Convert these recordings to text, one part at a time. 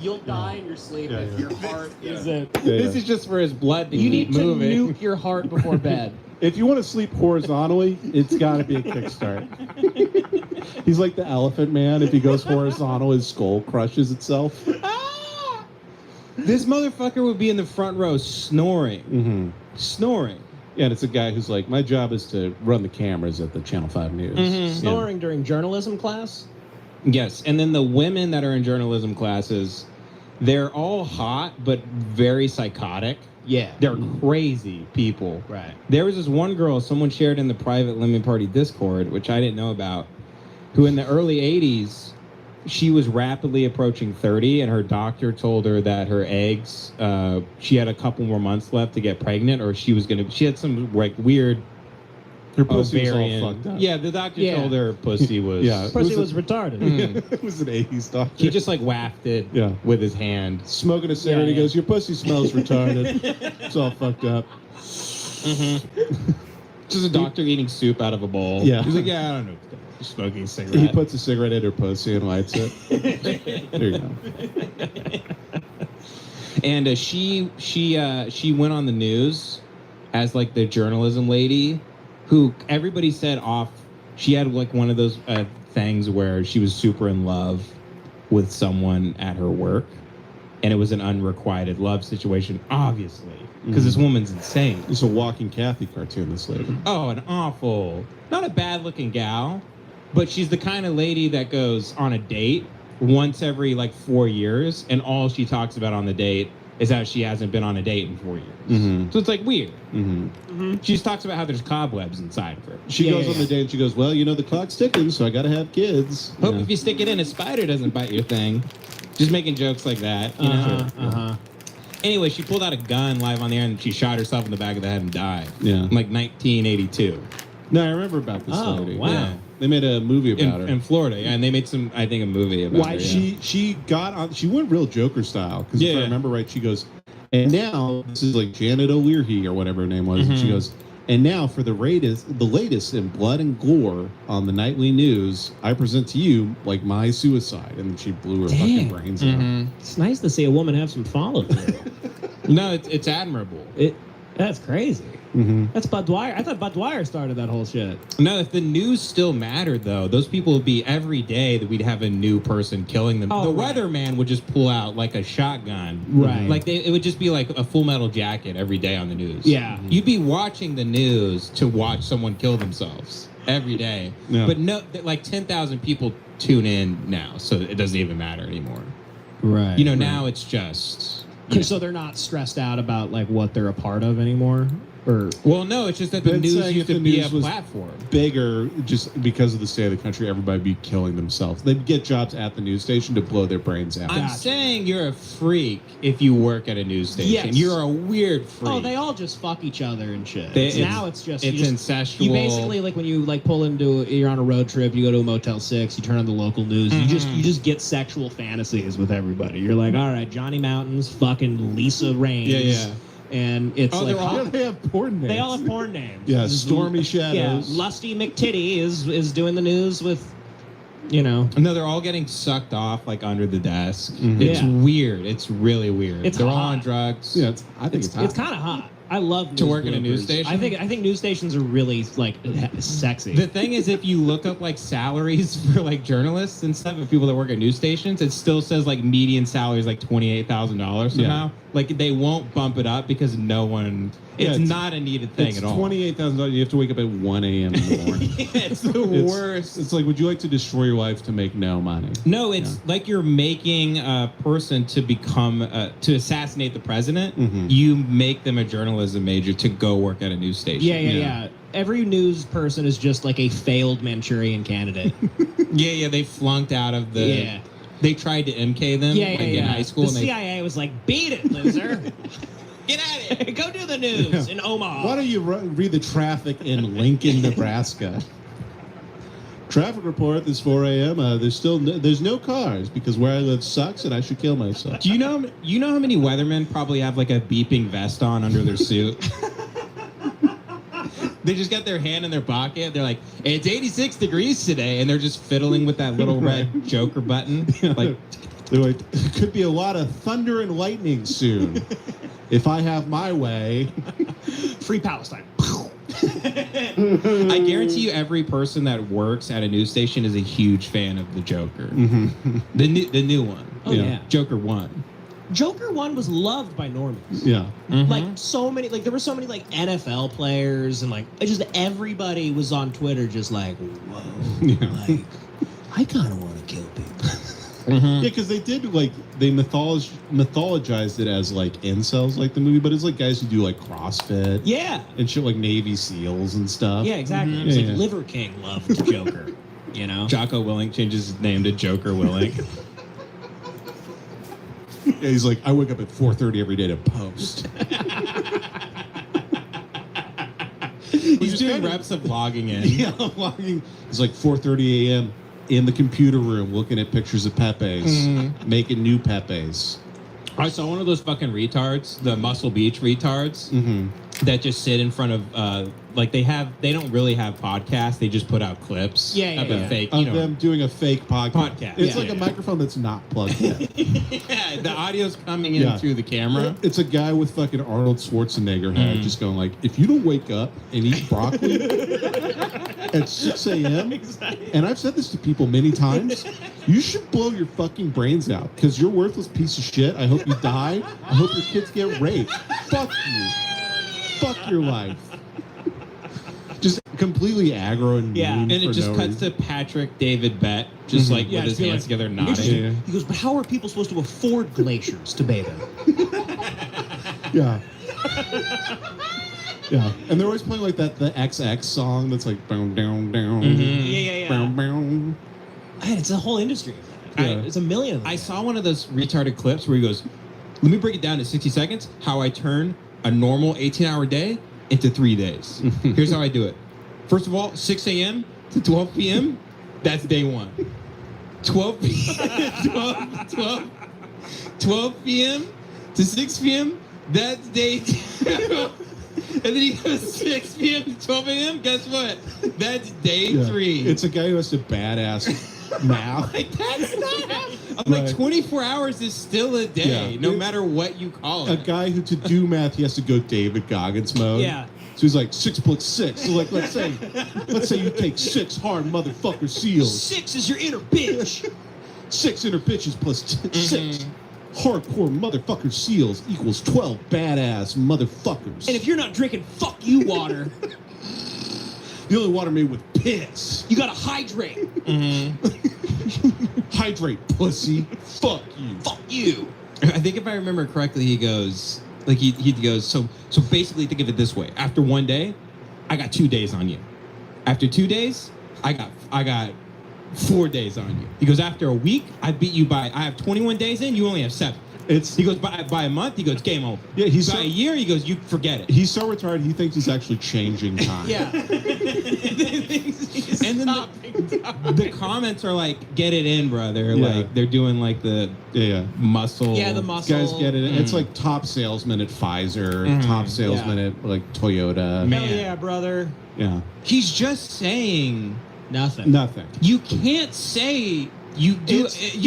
You'll die in your sleep if your heart isn't. This is just for his blood to You keep need to moving. nuke your heart before bed. If you want to sleep horizontally, it's got to be a kickstart. He's like the elephant man. If he goes horizontal, his skull crushes itself. This motherfucker would be in the front row snoring. Mm-hmm. Snoring. Yeah, and it's a guy who's like, my job is to run the cameras at the Channel 5 News. Mm-hmm. Snoring during journalism class? Yes, and then the women that are in journalism classes, they're all hot, but very psychotic. Yeah. They're crazy people. Right. There was this one girl someone shared in the private Lemon Party Discord, which I didn't know about, who in the early 80s, she was rapidly approaching 30, and her doctor told her that her eggs, she had a couple more months left to get pregnant, or she had some like weird Her pussy ovarian. was all fucked up. Yeah, the doctor told her pussy was... Yeah. Pussy was retarded. It was an 80s doctor. He just like wafted with his hand. Smoking a cigarette, he goes, your pussy smells retarded. It's all fucked up. Mm-hmm. Just a doctor eating soup out of a bowl. Yeah. He's like, yeah, I don't know. Just smoking a cigarette. He puts a cigarette in her pussy and lights it. There you go. And she went on the news as like the journalism lady who everybody said off. She had like one of those things where she was super in love with someone at her work, and it was an unrequited love situation, obviously, because this woman's insane. It's a walking Kathy cartoon, this lady. Oh, an awful, not a bad-looking gal, but she's the kind of lady that goes on a date once every like 4 years, and all she talks about on the date is how she hasn't been on a date in 4 years. Mm-hmm. So it's like weird. Mm-hmm. She just talks about how there's cobwebs inside of her. She goes on the date and she goes, well, you know, the clock's ticking, so I got to have kids. Hope if you stick it in, a spider doesn't bite your thing. Just making jokes like that. You know? Anyway, she pulled out a gun live on the air and she shot herself in the back of the head and died. Yeah. In like 1982. No, I remember about this lady. Wow. Yeah. They made a movie about her. In Florida, yeah, and they made a movie about her. Yeah. She got on. She went real Joker style because if I remember right, she goes, and now this is like Janet O'Leary or whatever her name was. And she goes, and now for the latest in blood and gore on the nightly news, I present to you like my suicide, and she blew her fucking brains out. It's nice to see a woman have some follow-through. No, it's admirable. That's crazy. Mm-hmm. That's Bud Dwyer. I thought Bud Dwyer started that whole shit. No, if the news still mattered, though, those people would be every day that we'd have a new person killing them. The weatherman would just pull out like a shotgun. Right. Like it would just be like a Full Metal Jacket every day on the news. Yeah. You'd be watching the news to watch someone kill themselves every day. Yeah. But no, like 10,000 people tune in now, so it doesn't even matter anymore. Right. You know, now it's just... So they're not stressed out about like what they're a part of anymore? Or Well, no, it's just that the Ben's news saying used if to the be a news was platform. Bigger, just because of the state of the country, everybody would be killing themselves. They'd get jobs at the news station to blow their brains out. I'm saying you're a freak if you work at a news station. Yes. You're a weird freak. oh, they all just fuck each other and shit. Now it's just it's you just, incestual. You basically like when you like pull into you're on a road trip, you go to a Motel 6, you turn on the local news, you just get sexual fantasies with everybody. You're like, all right, Johnny Mountains, fucking Lisa Raines. Yeah. And it's like They have porn names. they all have porn names. Yeah, Stormy Shadows. Yeah, Lusty McTitty is doing the news with, you know. No, they're all getting sucked off like under the desk. Mm-hmm. It's Yeah. weird. It's really weird. It's they're all hot. on drugs. Yeah, I think it's hot. It's kind of hot. I love To news work in a news bloopers. station? I think news stations are really like sexy. The thing is, if you look up like salaries for like journalists and stuff, and people that work at news stations, it still says like median salary is like $28,000 somehow. Yeah. Like they won't bump it up because no one. Yeah, it's it's- not a needed thing It's at all. $28,000. You have to wake up at 1 a.m. in the morning. It's the worst. It's like, would you like to destroy your life to make no money? No, it's like you're making a person to become to assassinate the president. Mm-hmm. You make them a journalism major to go work at a news station. Yeah. Every news person is just like a failed Manchurian candidate. Yeah. They flunked out of the. Yeah. They tried to MK them in high school. The CIA was like, beat it, loser. Get at it. Go do the news in Omaha. Why don't you read the traffic in Lincoln, Nebraska? Traffic report this 4 a.m. There's no cars because where I live sucks and I should kill myself. Do you know how many weathermen probably have like a beeping vest on under their suit? They just got their hand in their pocket. They're like, it's 86 degrees today, and they're just fiddling with that little red Joker button. Like, They're like, there could be a lot of thunder and lightning soon. If I have my way. Free Palestine. I guarantee you, every person that works at a news station is a huge fan of the Joker. The new one. Oh yeah. Joker 1. Joker 1 was loved by normies. Yeah. Like so many, like there were so many like NFL players and like just everybody was on Twitter just like, whoa, like I kind of want to kill people. Yeah, because they did like they mythologized it as like incels, like the movie, but it's like guys who do like CrossFit, and shit like Navy SEALs and stuff. Yeah, exactly. It's like Liver King loved Joker. You know, Jocko Willink changes his name to Joker Willink. Yeah, he's like, I wake up at 4:30 every day to post. He's doing reps of logging in. Yeah, logging. It's like 4:30 a.m. in the computer room looking at pictures of Pepes, making new Pepes. I saw one of those fucking retards, the Muscle Beach retards, that just sit in front of, like they don't really have podcasts. They just put out clips of a fake, of them doing a fake podcast. It's like a microphone that's not plugged in. Yeah, the audio's coming in through the camera. It's a guy with fucking Arnold Schwarzenegger head just going like, if you don't wake up and eat broccoli at 6 a.m., and I've said this to people many times, you should blow your fucking brains out because you're a worthless piece of shit. I hope you die. I hope your kids get raped. Fuck you. Fuck your life. Just completely aggro and mean and it just no cuts reason. to Patrick David Bett, just like with his hands together, nodding. He goes, but how are people supposed to afford glaciers to bathe in? Yeah. Yeah. And they're always playing like that the XX song that's like boom down down. Boom, boom. It's a whole industry. It's a million of them. I saw one of those retarded clips where he goes, let me break it down to 60 seconds, how I turn a normal 18-hour day into 3 days. Here's how I do it. First of all, 6 a.m. to 12 p.m., that's day one. 12 p.m. to 6 p.m., that's day two. And then he goes 6 p.m. to 12 a.m., guess what? That's day 3. It's a guy who has to badass math. Like, that's not how... I'm like, 24 hours is still a day, no matter what you call it. A guy who, to do math, he has to go David Goggins mode. Yeah. So he's like 6 plus 6. So like, let's say you take 6 hard motherfucker seals. 6 is your inner bitch. 6 inner bitches plus 6 hardcore motherfucker seals equals 12 badass motherfuckers. And if you're not drinking fuck you water, the only water made with piss. you gotta hydrate. Hydrate, pussy. Fuck you. Fuck you. I think if I remember correctly, he goes, like he goes, so basically think of it this way. After 1 day, I got 2 days on you. After 2 days, I got 4 days on you. He goes, after a week, I have 21 days in, you only have 7. He goes, by a month, he goes, game over. Yeah, by a year, he goes, you forget it. He's so retarded, he thinks he's actually changing time. Yeah. And then the comments are like, get it in, brother. Yeah. Like, they're doing like the muscle. Yeah, the muscle. Guys get it. It's like top salesman at Pfizer, top salesman at like Toyota. Man. Hell yeah, brother. Yeah. He's just saying Nothing. you can't say you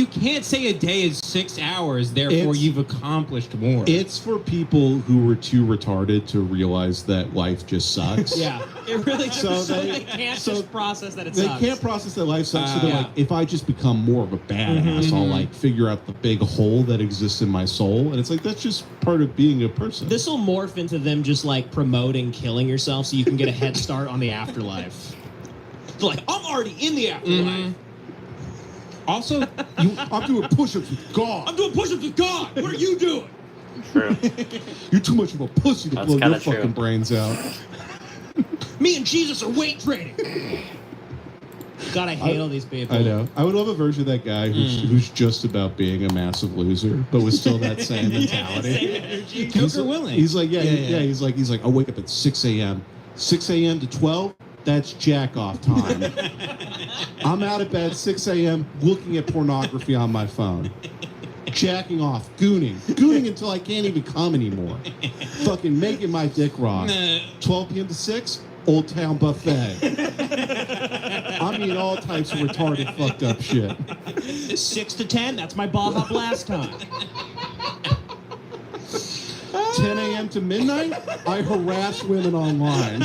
can't say a day is 6 hours, therefore you've accomplished more. It's for people who were too retarded to realize that life just sucks. Yeah. It really So they can't just process that it They sucks. can't process that life sucks. So they're Yeah. like, if I just become more of a badass, I'll like figure out the big hole that exists in my soul. And it's like, that's just part of being a person. This will morph into them just like promoting killing yourself so you can get a head start on the afterlife. They're like, I'm already in the afterlife. Also, I'm doing push-ups with God. I'm doing push-ups with God. What are you doing? True. You're too much of a pussy to That's blow your kinda true. fucking brains out. Me and Jesus are weight training. God, I hate all these people. I know. I would love a version of that guy who's just about being a massive loser, but with still that same mentality. Joker Willing. He's like, he's like, I wake up at 6 a.m. 6 a.m. to 12, that's jack off time. I'm out of bed 6 a.m. looking at pornography on my phone. Jacking off, gooning until I can't even come anymore. Fucking making my dick raw. 12 p.m. to 6, Old Town Buffet. I mean, all types of retarded, fucked up shit. 6 to 10, that's my Baja Blast time. 10 a.m. to midnight, I harass women online.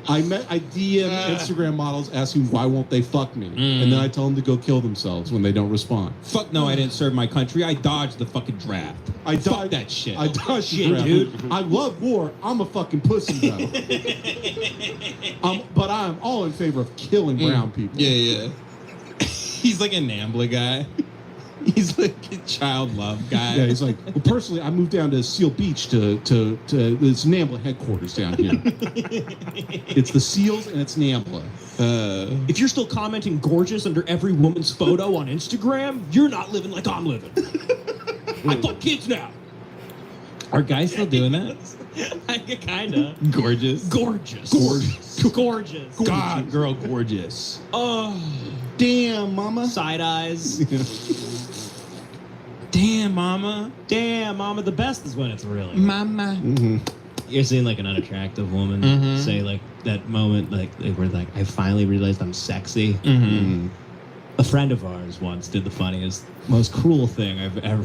I DM Instagram models asking why won't they fuck me, and then I tell them to go kill themselves when they don't respond. Fuck no, I didn't serve my country. I dodged the fucking draft. Fuck that shit. I dodged the Shit, draft. dude. I love war. I'm a fucking pussy though. But I'm all in favor of killing brown people. Yeah. He's like a NAMBLA guy. He's like a child love guy. Yeah, he's like, well, personally, I moved down to Seal Beach to it's NAMBLA headquarters down here. It's the SEALs and it's NAMBLA. If you're still commenting gorgeous under every woman's photo on Instagram, you're not living like I'm living. I fuck kids now. Are guys still doing that? Kinda. Gorgeous. Gorgeous. God, girl, gorgeous. Oh, Damn, mama. side eyes. Damn, mama. Damn, mama, the best is when it's really. Mama. You're seeing like an unattractive woman say like that moment like where like I finally realized I'm sexy. A friend of ours once did the funniest, most cruel thing I've ever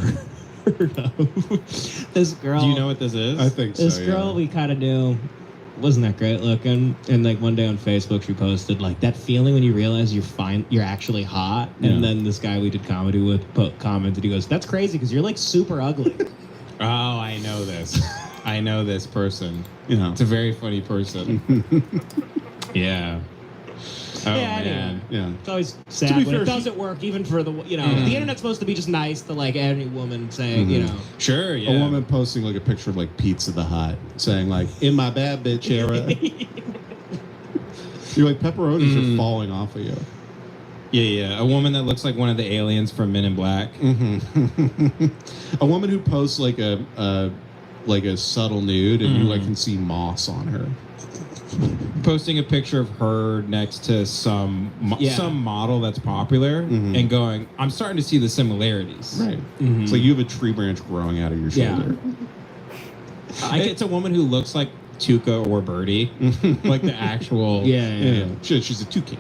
heard of. This girl. Do you know what this is? I think so. This girl we kind of knew wasn't that great looking, and like one day on Facebook she posted like that feeling when you realize you're actually hot, and then this guy we did comedy with commented, he goes, "That's crazy because you're like super ugly." Oh, I know this. I know this person. Yeah. It's a very funny person. Yeah. Oh, Yeah, man. Yeah. It's always To sad be when fair, it doesn't work, even for the the internet's supposed to be just nice to like any woman saying Sure, yeah. A woman posting like a picture of like Pizza the Hut saying like, in my bad bitch era. You're like, pepperonis are falling off of you. Yeah. A woman that looks like one of the aliens from Men in Black. A woman who posts like a subtle nude and you like can see moss on her. Posting a picture of her next to some model that's popular and going, I'm starting to see the similarities. Right. It's like you have a tree branch growing out of your shoulder. It's a woman who looks like Tuca or Birdie, like the actual. Yeah. She's a toucan.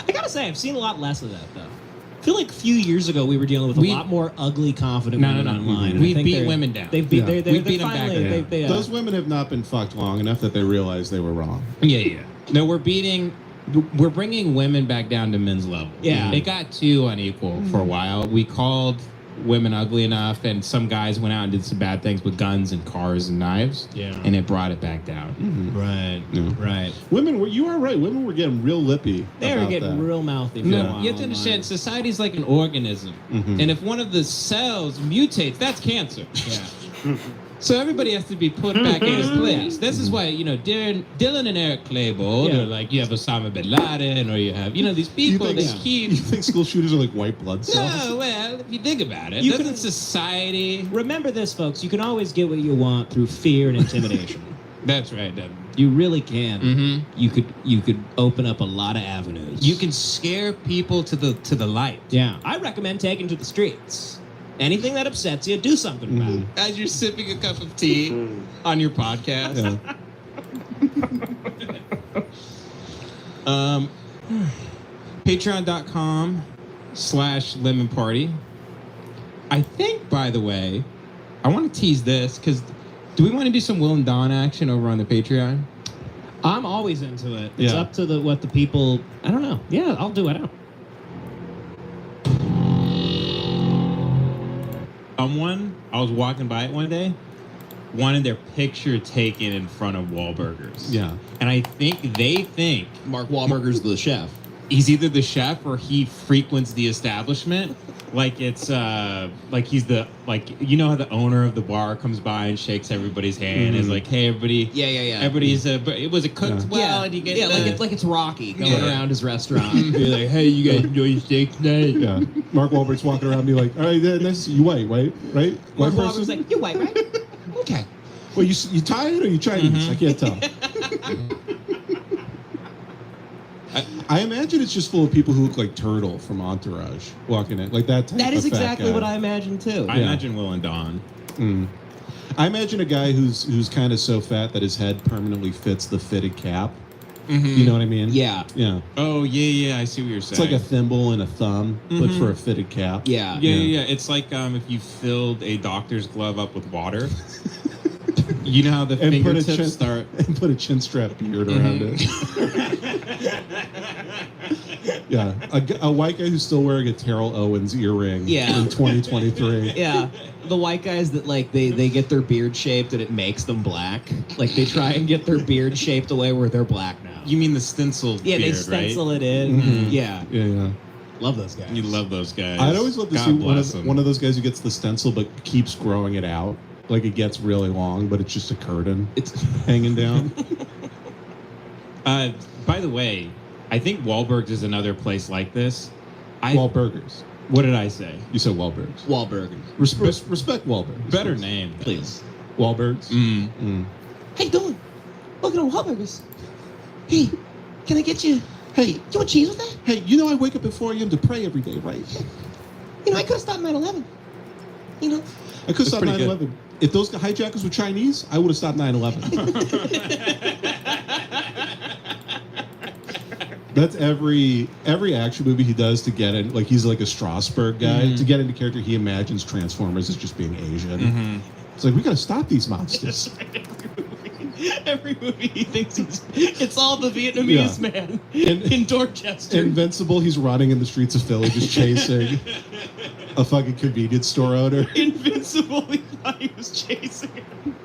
I gotta say, I've seen a lot less of that though. I feel like a few years ago we were dealing with a lot more ugly, confident women online. We beat women down. They've beat, We beat them back finally, then. Those women have not been fucked long enough that they realize they were wrong. Yeah. No, we're bringing women back down to men's level. Yeah. It got too unequal for a while. We called women ugly enough, and some guys went out and did some bad things with guns and cars and knives. Yeah. And it brought it back down. Right. Yeah. Right. You are right. Women were getting real lippy. They were getting that. real mouthy for a No, while you have to understand, society's like an organism. And if one of the cells mutates, that's cancer. Yeah. So everybody has to be put back in his place. This is why, Dylan and Eric Claiborne, or like you have Osama bin Laden, or you have, these people that keep. You think school shooters are like white blood cells? No, well, if you think about it, doesn't society. Remember this, folks. You can always get what you want through fear and intimidation. That's right, Devin. You really can. Mm-hmm. You could open up a lot of avenues. You can scare people to the light. Yeah. I recommend taking to the streets. Anything that upsets you, do something about it. As you're sipping a cup of tea on your podcast. Patreon.com/lemon party. I think, by the way, I want to tease this because do we want to do some Will and Dawn action over on the Patreon? I'm always into it. It's Yeah. up to what the people. I don't know. Yeah, I'll do it. Someone, I was walking by it one day, wanted their picture taken in front of Wahlburgers. Yeah. And I think they think Mark Wahlberger's the chef. he's either the chef or he frequents the establishment. Like it's like he's the how the owner of the bar comes by and shakes everybody's hand and is like, hey everybody, everybody's it was cooked well and you get like it's Rocky going Yeah. around his restaurant. Be like, hey, you guys enjoy your steak tonight? Yeah. Mark Wahlberg's walking around and be like, all right, nice to see you white, right? Right? Mark White Wahlberg's like, you white, right? Okay. Well, you Thai or you Chinese? I can't tell. I imagine it's just full of people who look like Turtle from Entourage walking in, like that type That is of fat exactly guy. what I imagine too. I imagine Will and Dawn. I imagine a guy who's kind of so fat that his head permanently fits the fitted cap. You know what I mean? Yeah. Yeah. Oh, yeah, I see what you're saying. It's like a thimble and a thumb, but for a fitted cap. Yeah. Yeah. It's like if you filled a doctor's glove up with water. You know how the And put fingertips start... and put a chin strap beard around it. Yeah, a white guy who's still wearing a Terrell Owens earring in 2023. Yeah. The white guys that like they get their beard shaped and it makes them black. Like they try and get their beard shaped away where they're black now. You mean the stenciled beard, they stencil right? it in. Yeah. Yeah. Love those guys. You love those guys. I'd always love to God see bless them. one of those guys who gets the stencil but keeps growing it out. Like it gets really long, but it's just a curtain. It's hanging down. By the way, I think Wahlberg's is another place like this. Wahlburgers. What did I say? You said Wahlbergs. Wahlberg. Respect Wahlbergs. Better name. Please. Wahlbergs. How you doing? Welcome to Wahlburgers. Hey, can I get you? Hey, you want cheese with that? Hey, you know I wake up at 4 a.m. to pray every day, right? You know, I could have stopped 9/11. You know. I could have stopped pretty 9/11. If those hijackers were Chinese, I would have stopped 9/11. That's every action movie he does to get in. Like he's like a Strasbourg guy to get into character. He imagines Transformers as just being Asian. It's like we gotta stop these monsters. Every movie he thinks it's all the Vietnamese man in Dorchester. Invincible, he's running in the streets of Philly just chasing a fucking convenience store owner. Invincible, he thought he was chasing him.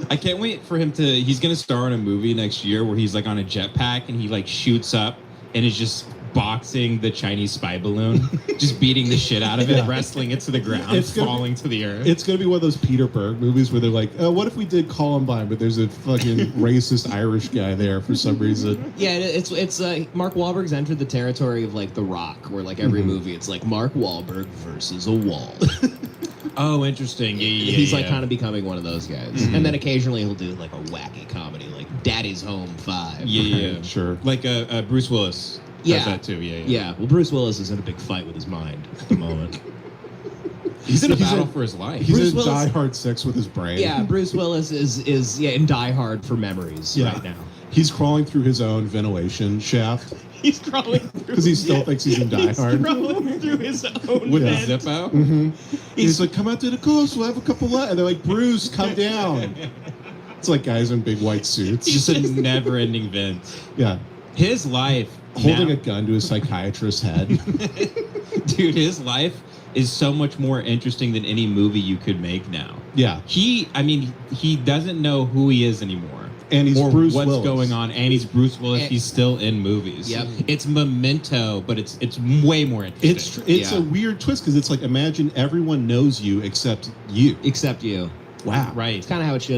I can't wait for him to. He's gonna star in a movie next year where he's like on a jetpack and he like shoots up and is just boxing the Chinese spy balloon, just beating the shit out of it, wrestling it to the ground, falling to the earth. It's gonna be one of those Peter Berg movies where they're like, what if we did Columbine, but there's a fucking racist Irish guy there for some reason. Yeah, it's Mark Wahlberg's entered the territory of like The Rock, where like every movie it's like Mark Wahlberg versus a wall. Oh, interesting. Yeah. He's like kind of becoming one of those guys, and then occasionally he'll do like a wacky comedy, like Daddy's Home 5. Yeah. Sure. Like Bruce Willis. Does that too. Yeah. Well, Bruce Willis is in a big fight with his mind at the moment. He's in a battle for his life. He's Bruce in Willis- Die Hard 6 with his brain. Yeah, Bruce Willis is in Die Hard for memories right now. He's crawling through his own ventilation shaft He's crawling through because he still thinks he's in Die Hard. crawling through his own With vent. a zip out. He's like, come out to the coast, we'll have a couple left. And they're like, Bruce, come down. It's like guys in big white suits. Just a never-ending vent. Yeah. His life, Holding now- a gun to a psychiatrist's head. dude, his life is so much more interesting than any movie you could make now. Yeah. He doesn't know who he is anymore. And he's or Bruce what's Willis. going on, and he's Bruce Willis. And- He's still in movies. Yep. It's Memento, but it's way more interesting. It's a weird twist because it's like, imagine everyone knows you except you. Except you. Wow. right. It's kind of how it should